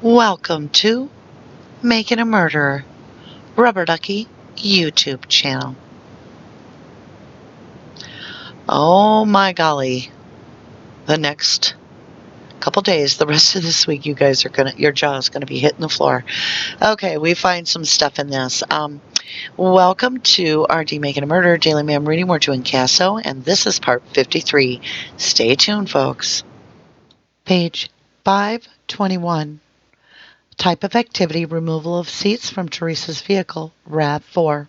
Welcome to Making a Murderer, Rubberducky YouTube channel. Oh my golly, the next couple days, the rest of this week, you guys are your jaw's gonna be hitting the floor. Okay, we find some stuff in this. Welcome to RD Making a Murderer, Daily MaM Reading. We're doing CASO, and this is part 53. Stay tuned, folks. Page 521. Type of activity, removal of seats from Teresa's vehicle, RAV4.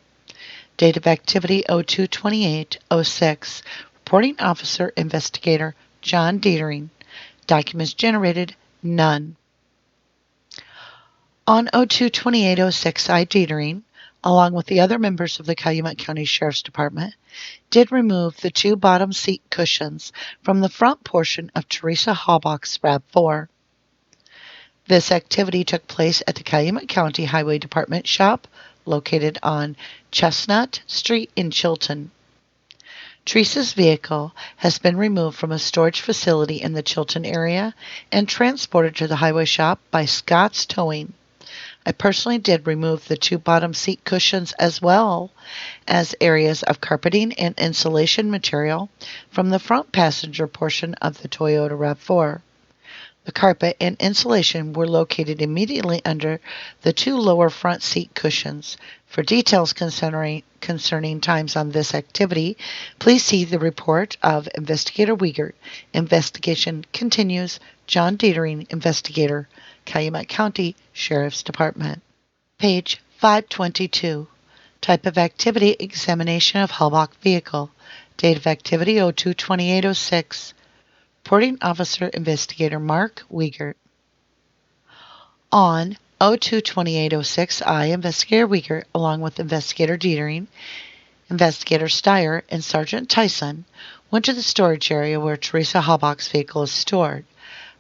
Date of activity 02/28/06. Reporting officer investigator John Dietering. Documents generated none. On 02/28/06, I, Dietering, along with the other members of the Calumet County Sheriff's Department, did remove the two bottom seat cushions from the front portion of Teresa Halbach's RAV4. This activity took place at the Calumet County Highway Department shop located on Chestnut Street in Chilton. Teresa's vehicle has been removed from a storage facility in the Chilton area and transported to the highway shop by Scott's Towing. I personally did remove the two bottom seat cushions as well as areas of carpeting and insulation material from the front passenger portion of the Toyota RAV4. The carpet and insulation were located immediately under the two lower front seat cushions. For details concerning times on this activity, please see the report of Investigator Wiegert. Investigation continues. John Dietering, Investigator, Calumet County Sheriff's Department. Page 522. Type of activity, examination of Halbach vehicle. Date of activity 02/28/06. Reporting Officer Investigator Mark Wiegert. On 02/28/06, I, Investigator Wiegert, along with Investigator Dietering, Investigator Steyer, and Sergeant Tyson, went to the storage area where Teresa Halbach's vehicle is stored.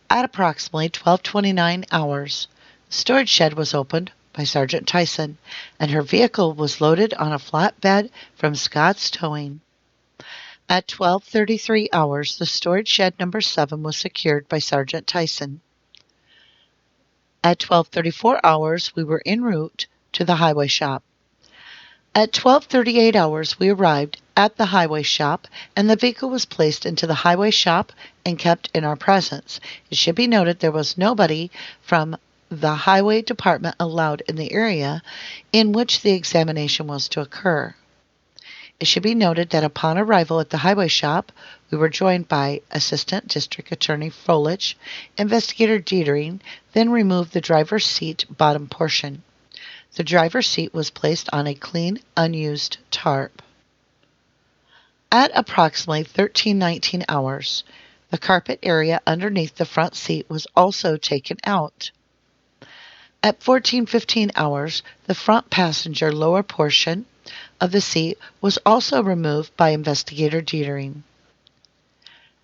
At approximately 12:29 hours, the storage shed was opened by Sergeant Tyson, and her vehicle was loaded on a flatbed from Scott's Towing. At 12:33 hours, the storage shed number 7 was secured by Sergeant Tyson. At 12:34 hours, we were en route to the highway shop. At 12:38 hours, we arrived at the highway shop, and the vehicle was placed into the highway shop and kept in our presence. It should be noted there was nobody from the highway department allowed in the area in which the examination was to occur. It should be noted that upon arrival at the highway shop, we were joined by Assistant District Attorney Froelich. Investigator Dietering then removed the driver's seat bottom portion. The driver's seat was placed on a clean, unused tarp. At approximately 13:19 hours, the carpet area underneath the front seat was also taken out. At 14:15 hours, the front passenger lower portion of the seat was also removed by Investigator Dietering.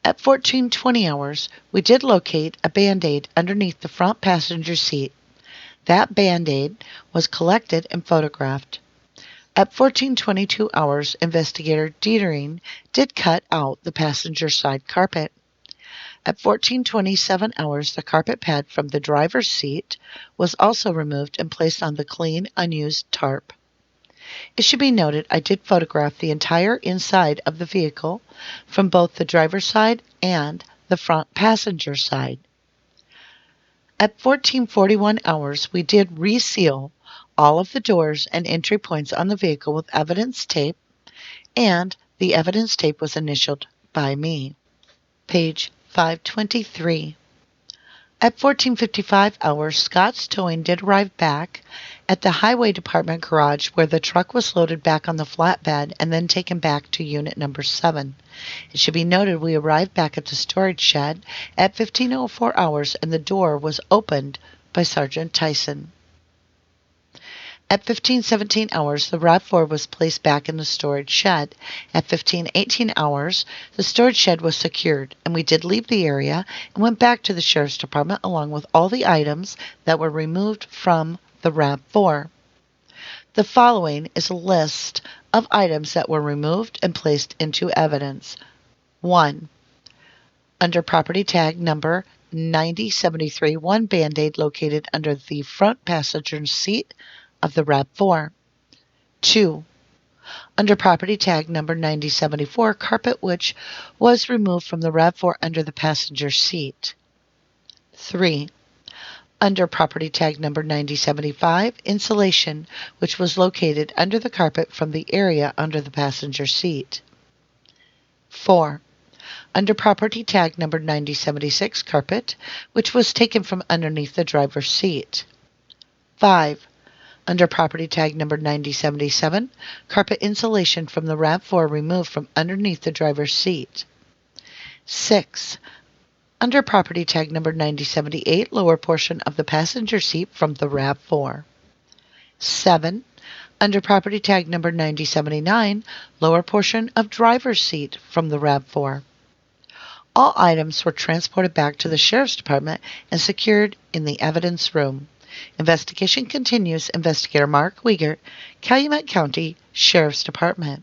At 14:20 hours, we did locate a Band-Aid underneath the front passenger seat. That Band-Aid was collected and photographed. At 14:22 hours, Investigator Dietering did cut out the passenger side carpet. At 14:27 hours, the carpet pad from the driver's seat was also removed and placed on the clean, unused tarp. It should be noted I did photograph the entire inside of the vehicle from both the driver's side and the front passenger side. At 14:41 hours, we did reseal all of the doors and entry points on the vehicle with evidence tape, and the evidence tape was initialed by me. Page 523. At 14:55 hours, Scott's Towing did arrive back at the Highway Department garage where the truck was loaded back on the flatbed and then taken back to unit number 7. It should be noted we arrived back at the storage shed at 15:04 hours and the door was opened by Sergeant Tyson. At 15:17 hours, the RAV4 was placed back in the storage shed. At 15:18 hours, the storage shed was secured, and we did leave the area and went back to the Sheriff's Department along with all the items that were removed from the RAV4. The following is a list of items that were removed and placed into evidence. 1. Under property tag number 9073 one Band-Aid located under the front passenger seat of the RAV4. 2. Under property tag number 9074, carpet which was removed from the RAV4 under the passenger seat. 3. Under property tag number 9075, insulation which was located under the carpet from the area under the passenger seat. 4. Under property tag number 9076, carpet which was taken from underneath the driver's seat. 5. Under property tag number 9077, carpet insulation from the RAV4 removed from underneath the driver's seat. 6. Under property tag number 9078, lower portion of the passenger seat from the RAV4. 7. Under property tag number 9079, lower portion of driver's seat from the RAV4. All items were transported back to the Sheriff's Department and secured in the evidence room. Investigation continues. Investigator Mark Wiegert, Calumet County Sheriff's Department.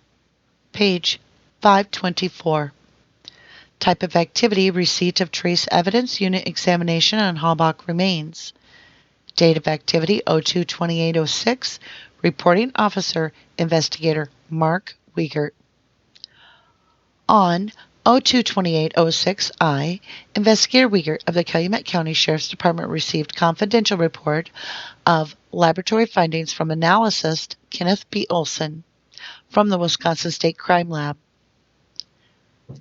Page 524. Type of activity, receipt of trace evidence, unit examination on Halbach remains. Date of activity, 02/28/06. Reporting officer, Investigator Mark Wiegert. On 02/28/06, Investigator Wiegert of the Calumet County Sheriff's Department received confidential report of laboratory findings from analyst Kenneth B. Olson from the Wisconsin State Crime Lab.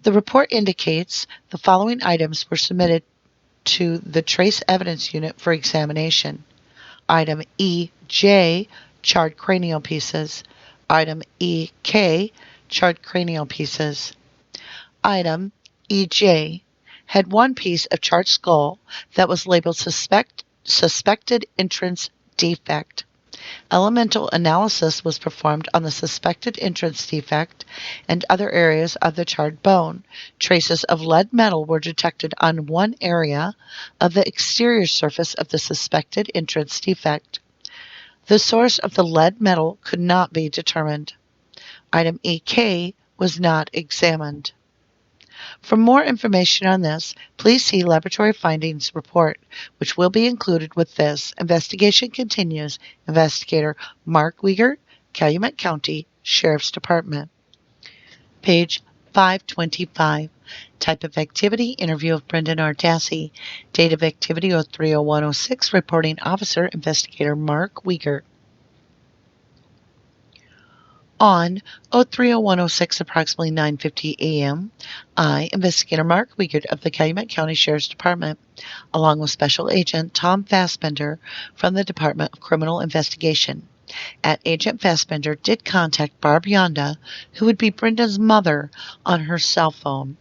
The report indicates the following items were submitted to the Trace Evidence Unit for examination. Item E.J., charred cranial pieces. Item E.K., charred cranial pieces. Item E.J. had one piece of charred skull that was labeled suspected entrance defect. Elemental analysis was performed on the suspected entrance defect and other areas of the charred bone. Traces of lead metal were detected on one area of the exterior surface of the suspected entrance defect. The source of the lead metal could not be determined. Item EK was not examined. For more information on this, please see Laboratory Findings Report, which will be included with this. Investigation continues. Investigator Mark Wiegert, Calumet County Sheriff's Department. Page 525. Type of activity, interview of Brendan R. Dassey. Date of activity, 03/01/06. Reporting officer, Investigator Mark Wiegert. On 03/01/06, approximately 9:50 a.m., Investigator Mark Wiegert of the Calumet County Sheriff's Department, along with Special Agent Tom Fassbender from the Department of Criminal Investigation. Agent Fassbender did contact Barb Yonda, who would be Brendan's mother, on her cell phone.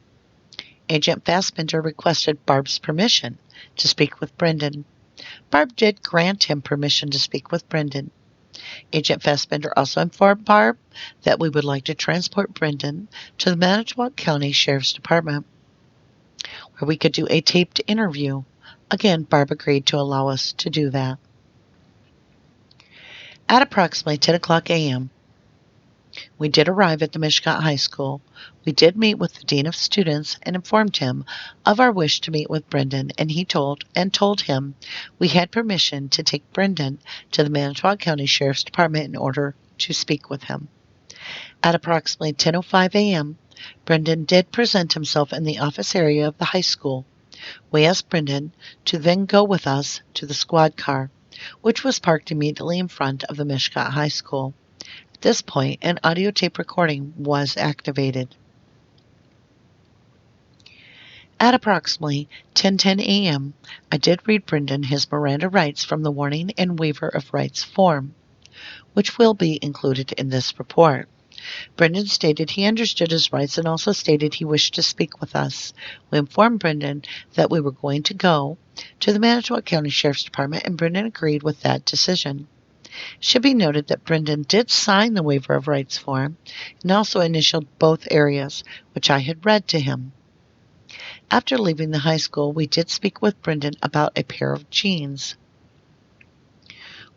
Agent Fassbender requested Barb's permission to speak with Brendan. Barb did grant him permission to speak with Brendan. Agent Fassbender also informed Barb that we would like to transport Brendan to the Manitowoc County Sheriff's Department, where we could do a taped interview. Again, Barb agreed to allow us to do that. At approximately 10 o'clock a.m., we did arrive at the Mishcot High School. We did meet with the Dean of Students and informed him of our wish to meet with Brendan, and he told him we had permission to take Brendan to the Manitowoc County Sheriff's Department in order to speak with him. At approximately 10:05 a.m., Brendan did present himself in the office area of the high school. We asked Brendan to then go with us to the squad car, which was parked immediately in front of the Mishcot High School. At this point, an audio tape recording was activated. At approximately 10:10 a.m., I did read Brendan his Miranda rights from the Warning and Waiver of Rights form, which will be included in this report. Brendan stated he understood his rights and also stated he wished to speak with us. We informed Brendan that we were going to go to the Manitowoc County Sheriff's Department, and Brendan agreed with that decision. It should be noted that Brendan did sign the Waiver of Rights form and also initialed both areas, which I had read to him. After leaving the high school, we did speak with Brendan about a pair of jeans,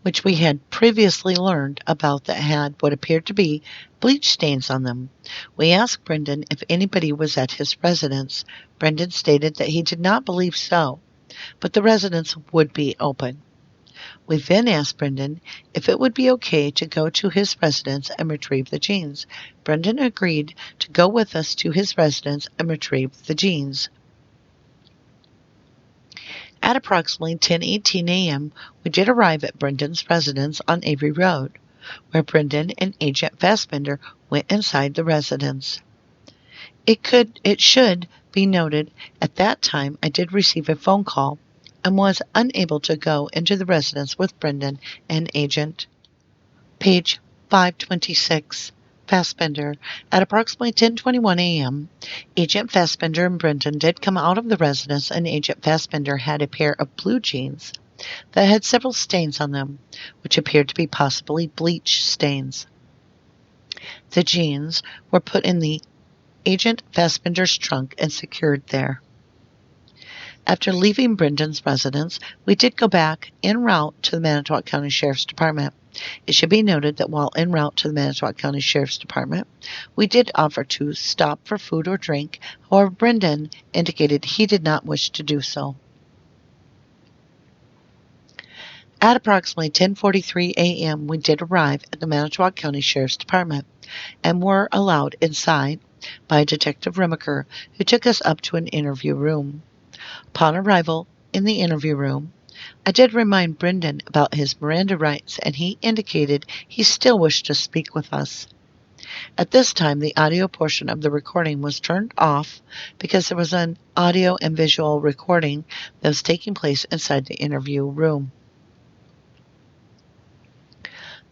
which we had previously learned about that had what appeared to be bleach stains on them. We asked Brendan if anybody was at his residence. Brendan stated that he did not believe so. but the residence would be open. We then asked Brendan if it would be okay to go to his residence and retrieve the jeans. Brendan agreed to go with us to his residence and retrieve the jeans. At approximately 10:18 a.m., we did arrive at Brendan's residence on Avery Road, where Brendan and Agent Fassbender went inside the residence. It should be noted at that time I did receive a phone call and was unable to go into the residence with Brendan and Agent. Page 526. Fassbender. At approximately 10:21 a.m., Agent Fassbender and Brendan did come out of the residence, and Agent Fassbender had a pair of blue jeans that had several stains on them, which appeared to be possibly bleach stains. The jeans were put in the Agent Fassbender's trunk and secured there. After leaving Brendan's residence, we did go back en route to the Manitowoc County Sheriff's Department. It should be noted that while en route to the Manitowoc County Sheriff's Department, we did offer to stop for food or drink. However, Brendan indicated he did not wish to do so. At approximately 10:43 a.m., we did arrive at the Manitowoc County Sheriff's Department and were allowed inside by Detective Rimmaker, who took us up to an interview room. Upon arrival in the interview room, I did remind Brendan about his Miranda rights, and he indicated he still wished to speak with us. At this time, the audio portion of the recording was turned off because there was an audio and visual recording that was taking place inside the interview room.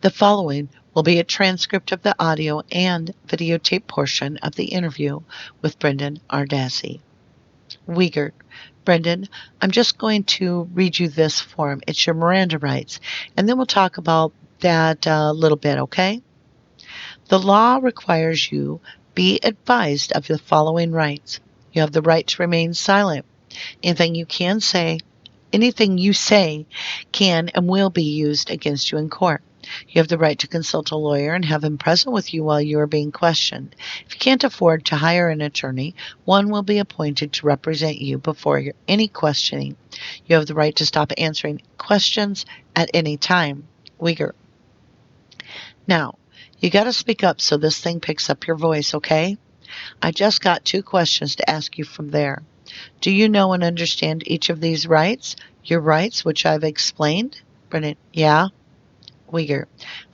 The following will be a transcript of the audio and videotape portion of the interview with Brendan R. Dassey. Wiegert. Brendan, I'm just going to read you this form. It's your Miranda rights, and then we'll talk about that a little bit, okay? The law requires you be advised of the following rights. You have the right to remain silent. Anything you say can and will be used against you in court. You have the right to consult a lawyer and have him present with you while you are being questioned. If you can't afford to hire an attorney, one will be appointed to represent you before any questioning. You have the right to stop answering questions at any time. Uyghur. Now, you got to speak up so this thing picks up your voice, okay? I just got 2 questions to ask you from there. Do you know and understand each of these rights? Your rights, which I've explained? Brennan, yeah. Uyghur.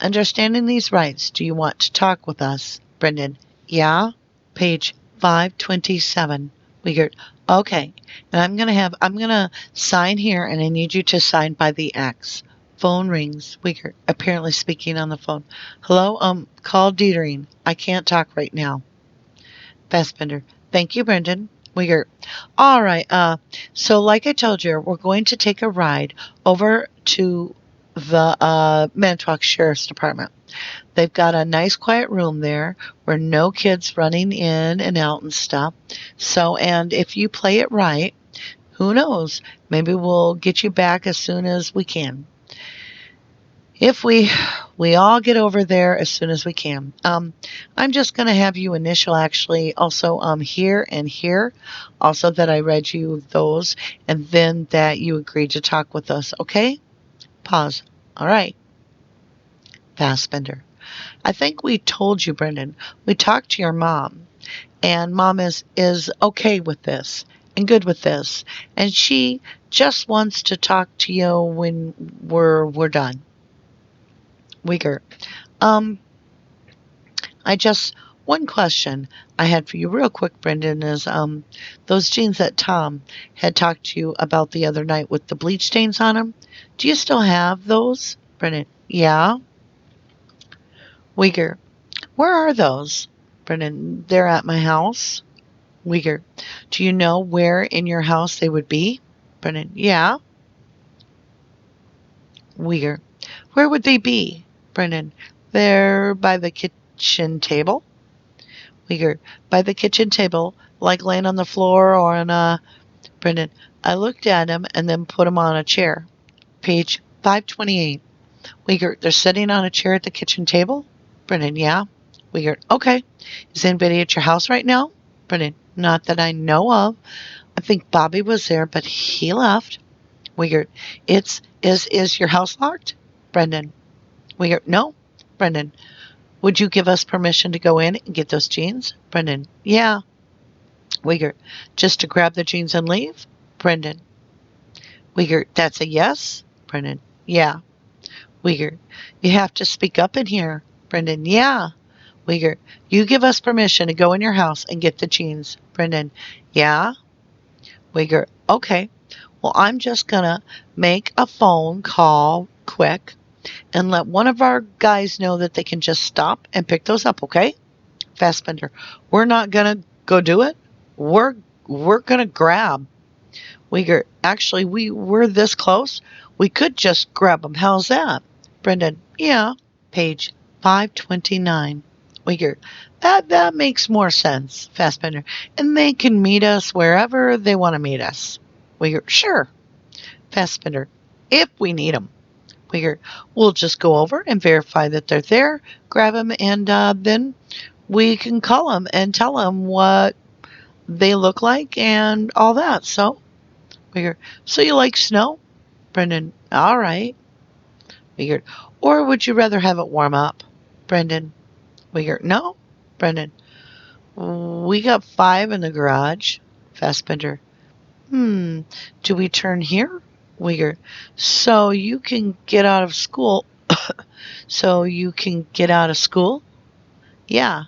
Understanding these rights, do you want to talk with us? Brendan, yeah. Page 527. Uyghur, okay. And I'm gonna sign here, and I need you to sign by the X. Phone rings. Uyghur, apparently speaking on the phone. Hello, call Dietering. I can't talk right now. Fassbender, thank you, Brendan. Uyghur, all right. So like I told you, we're going to take a ride over to the Manitowoc Sheriff's Department. They've got a nice quiet room there where no kids running in and out and stuff. So, and if you play it right, who knows, maybe we'll get you back as soon as we can. If we all get over there as soon as we can. I'm just going to have you initial actually also here and here, also that I read you those, and then that you agreed to talk with us, okay? Pause. All right. Fassbender. I think we told you, Brendan. We talked to your mom, and mom is okay with this and good with this, and she just wants to talk to you when we're done. Uyghur. One question I had for you real quick, Brendan, is those jeans that Tom had talked to you about the other night with the bleach stains on them. Do you still have those? Brendan, yeah. Uyghur, where are those? Brendan, they're at my house. Uyghur, do you know where in your house they would be? Brendan, yeah. Uyghur, where would they be? Brendan, they're by the kitchen table. Uyghur, by the kitchen table, like laying on the floor or on a... Brendan, I looked at him and then put him on a chair. Page 528. Uyghur, they're sitting on a chair at the kitchen table? Brendan, yeah. Uyghur, okay. Is anybody at your house right now? Brendan, not that I know of. I think Bobby was there, but he left. Wigert, is your house locked? Brendan, Wigert, no. Brendan, would you give us permission to go in and get those jeans? Brendan, yeah. Wigert, just to grab the jeans and leave? Brendan, Wigert, that's a yes? Brendan, yeah. Wigert, you have to speak up in here. Brendan, yeah. Wigert, you give us permission to go in your house and get the jeans. Brendan, yeah. Wigert, okay. Well, I'm just gonna make a phone call quick and let one of our guys know that they can just stop and pick those up, okay? Fassbender, we're not gonna go do it. We're gonna grab. Wigert, actually, we're this close. We could just grab them. How's that? Brendan, yeah. Page 529. Wigert, that makes more sense. Fassbender, and they can meet us wherever they want to meet us. Wigert, sure. Fassbender, if we need them. Wigert, we'll just go over and verify that they're there, grab them, and then we can call them and tell them what they look like and all that. So, Wigert, so you like snow? Brendan, all right. Wigert, or would you rather have it warm up? Brendan, Wigert, no. Brendan, we got 5 in the garage. Fassbender, do we turn here? Wigert, so you can get out of school. So you can get out of school? Yeah.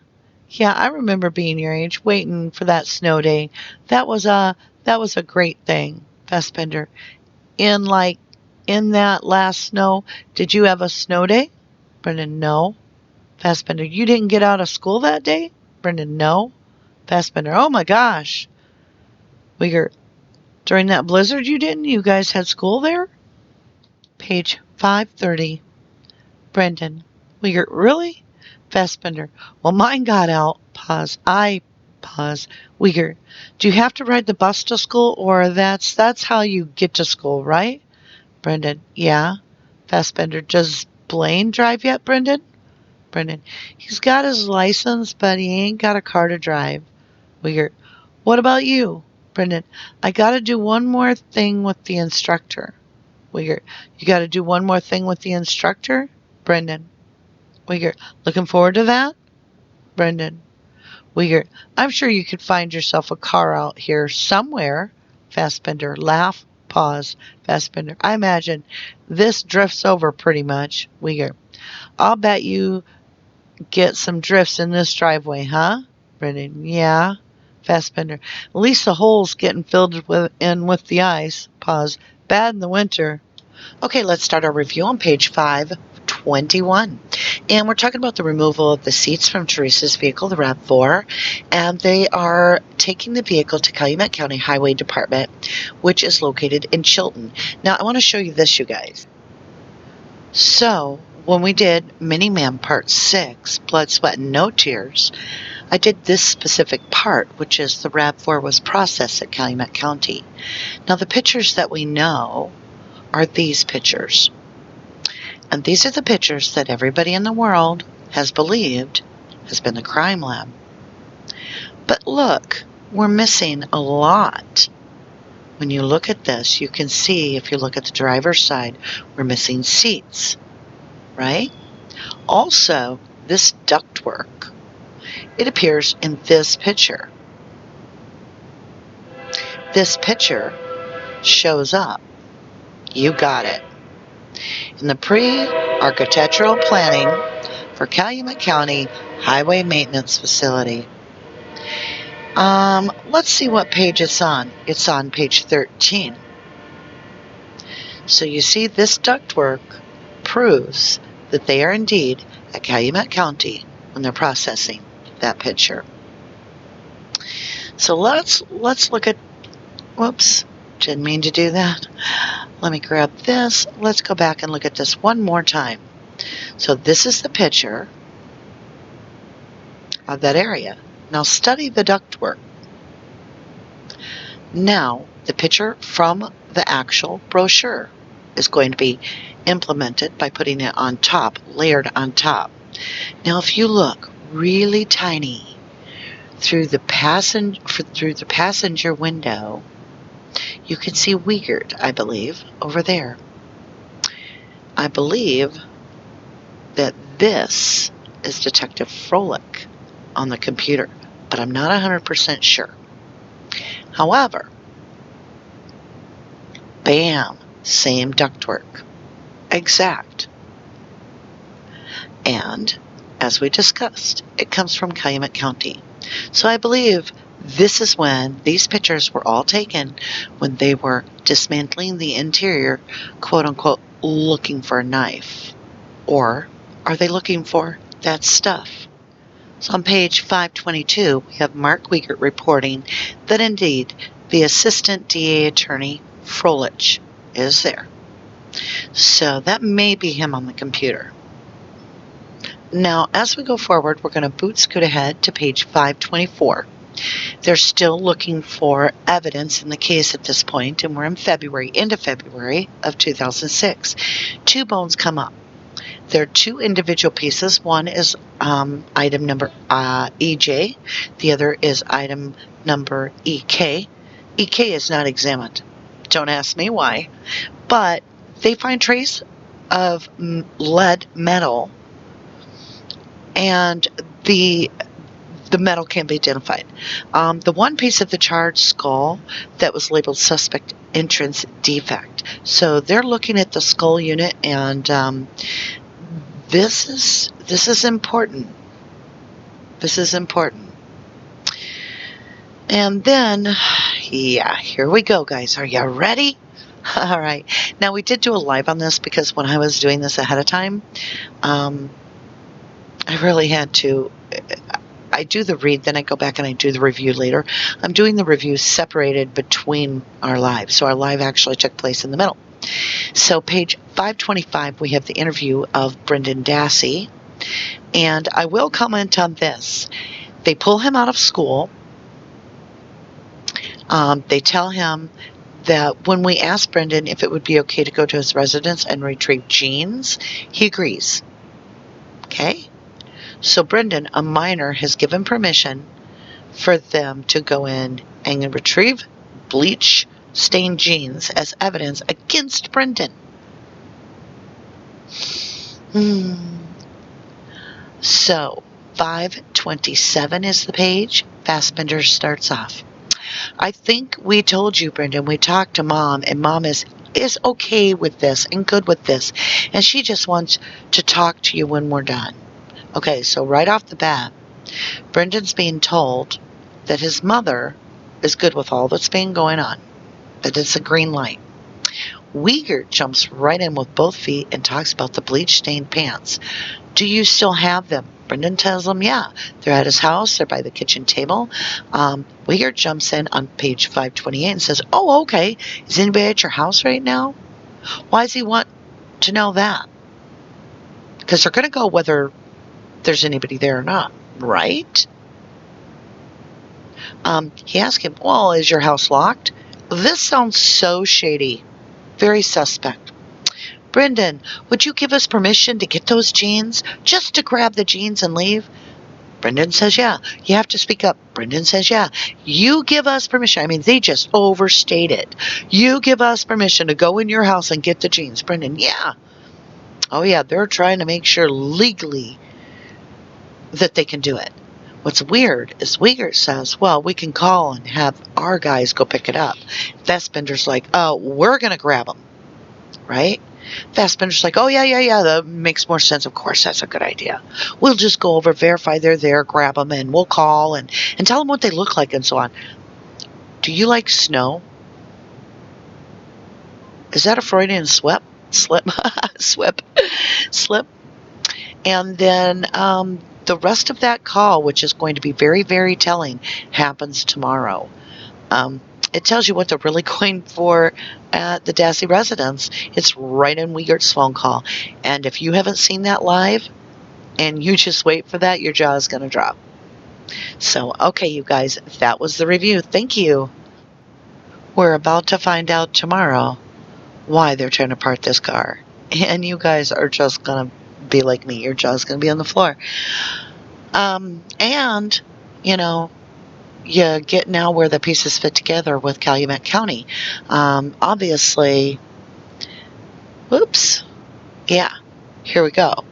Yeah, I remember being your age, waiting for that snow day. That was a great thing. Fassbender, in that last snow, did you have a snow day? Brendan, no. Fassbender, you didn't get out of school that day? Brendan, no. Fassbender, oh my gosh. Wigert, during that blizzard you didn't? You guys had school there? Page 530. Brendan, Wigert, really? Fassbender, well, mine got out. Pause. Pause. Wigert, do you have to ride the bus to school, or that's how you get to school, right? Brendan, yeah. Fassbender, does Blaine drive yet, Brendan? Brendan, he's got his license, but he ain't got a car to drive. Wigert, what about you? Brendan, I gotta do one more thing with the instructor. Wigert, you gotta do one more thing with the instructor? Brendan, Wigert, looking forward to that? Brendan, Wigert, I'm sure you could find yourself a car out here somewhere. Fassbender, laugh, pause. Fassbender, I imagine this drifts over pretty much. Wigert, I'll bet you get some drifts in this driveway, huh? Brendan, yeah. Fassbender, at least the hole's getting filled with the ice. Pause. Bad in the winter. Okay, let's start our review on page 521. And we're talking about the removal of the seats from Teresa's vehicle, the RAV4. And they are taking the vehicle to Calumet County Highway Department, which is located in Chilton. Now, I want to show you this, you guys. So, when we did Mini MaM Part 6, Blood, Sweat, and No Tears, I did this specific part, which is the RAV4 was processed at Calumet County. Now, the pictures that we know are these pictures. And these are the pictures that everybody in the world has believed has been the crime lab. But look, we're missing a lot. When you look at this, you can see, if you look at the driver's side, we're missing seats, right? Also, this ductwork, it appears in this picture. This picture shows up. You got it. In the pre-architectural planning for Calumet County Highway Maintenance Facility. Let's see what page it's on. It's on page 13. So you see, this ductwork proves that they are indeed at Calumet County when they're processing that picture. So let's look at, whoops, didn't mean to do that. Let me grab this. Let's go back and look at this one more time. So this is the picture of that area. Now study the ductwork. Now the picture from the actual brochure is going to be implemented by putting it on top, layered on top. Now if you look really tiny through the passenger window, You can see Wiegert, I believe, over there. I believe that this is Detective Froelich on the computer, but I'm not 100% sure. However, bam, same ductwork. Exact. And, as we discussed, it comes from Calumet County. So I believe this is when these pictures were all taken when they were dismantling the interior, quote unquote, looking for a knife. Or are they looking for that stuff? So on page 522, we have Mark Wiegert reporting that indeed the Assistant DA Attorney Froelich is there. So that may be him on the computer. Now, as we go forward, we're going to boot scoot ahead to page 524. They're still looking for evidence in the case at this point, and we're in February, into February of 2006. 2 bones come up. There are 2 individual pieces. One is item number EJ. The other is item number EK. EK is not examined. Don't ask me why. But they find trace of lead metal, and the metal can be identified. The one piece of the charred skull that was labeled suspect entrance defect. So they're looking at the skull unit, and this is important. This is important. And then, yeah, here we go, guys. Are you ready? All right. Now, we did do a live on this because when I was doing this ahead of time, I really had to. I do the read, then I go back and I do the review later. I'm doing the review separated between our lives. So our live actually took place in the middle. So page 525, we have the interview of Brendan Dassey. And I will comment on this. They pull him out of school. They tell him that when we asked Brendan if it would be okay to go to his residence and retrieve jeans, he agrees. Okay? So Brendan, a minor, has given permission for them to go in and retrieve bleach-stained jeans as evidence against Brendan. So 527 is the page. Fassbender starts off. I think we told you, Brendan, we talked to Mom, and Mom is okay with this and good with this, and she just wants to talk to you when we're done. Okay, so right off the bat, Brendan's being told that his mother is good with all that's been going on, that it's a green light. Wiegert jumps right in with both feet and talks about the bleach-stained pants. Do you still have them? Brendan tells him, yeah, they're at his house. They're by the kitchen table. Wiegert jumps in on page 528 and says, oh, okay. Is anybody at your house right now? Why does he want to know that? Because they're going to go whether there's anybody there or not, right? He asked him, well, is your house locked? This sounds so shady. Very suspect. Brendan, would you give us permission to get those jeans? Just to grab the jeans and leave? Brendan says, yeah. You have to speak up. Brendan says, yeah. You give us permission. I mean, they just overstate it. You give us permission to go in your house and get the jeans. Brendan, yeah. Oh, yeah, they're trying to make sure legally that they can do it. What's weird is Wiegert says, well, we can call and have our guys go pick it up. Fassbender's like, oh, we're going to grab them, right? Fassbender's like, oh, yeah, that makes more sense. Of course, that's a good idea. We'll just go over, verify they're there, grab them, and we'll call and tell them what they look like and so on. Do you like snow? Is that a Freudian slip? Slip. And then the rest of that call, which is going to be very, very telling, happens tomorrow. It tells you what they're really going for at the Dassey residence. It's right in Wiegert's phone call. And if you haven't seen that live and you just wait for that, your jaw is going to drop. So, okay, you guys, that was the review. Thank you. We're about to find out tomorrow why they're trying to park this car. And you guys are just going to be like me. Your jaw's going to be on the floor. And, you know, you get now where the pieces fit together with Calumet County. Obviously, whoops, yeah, here we go.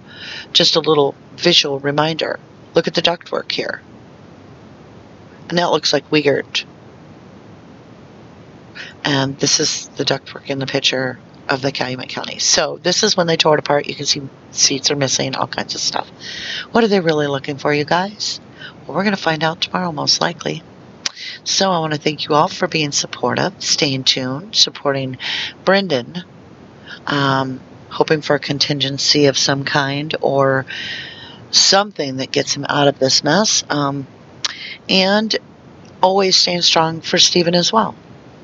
Just a little visual reminder. Look at the ductwork here. And that looks like weird. And this is the ductwork in the picture of the Calumet County. So this is when they tore it apart. You can see seats are missing, all kinds of stuff. What are they really looking for, you guys? Well, we're going to find out tomorrow, most likely. So I want to thank you all for being supportive, staying tuned, supporting Brendan, hoping for a contingency of some kind or something that gets him out of this mess, and always staying strong for Steven as well.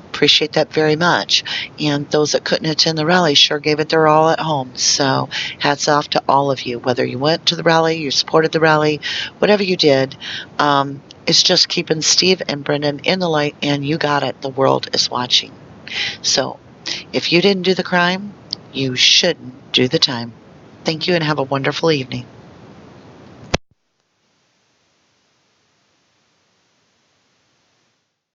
Appreciate that very much. And those that couldn't attend the rally sure gave it their all at home. So hats off to all of you, whether you went to the rally, you supported the rally, whatever you did. It's just keeping Steve and Brendan in the light, and you got it. The world is watching. So if you didn't do the crime, you shouldn't do the time. Thank you and have a wonderful evening.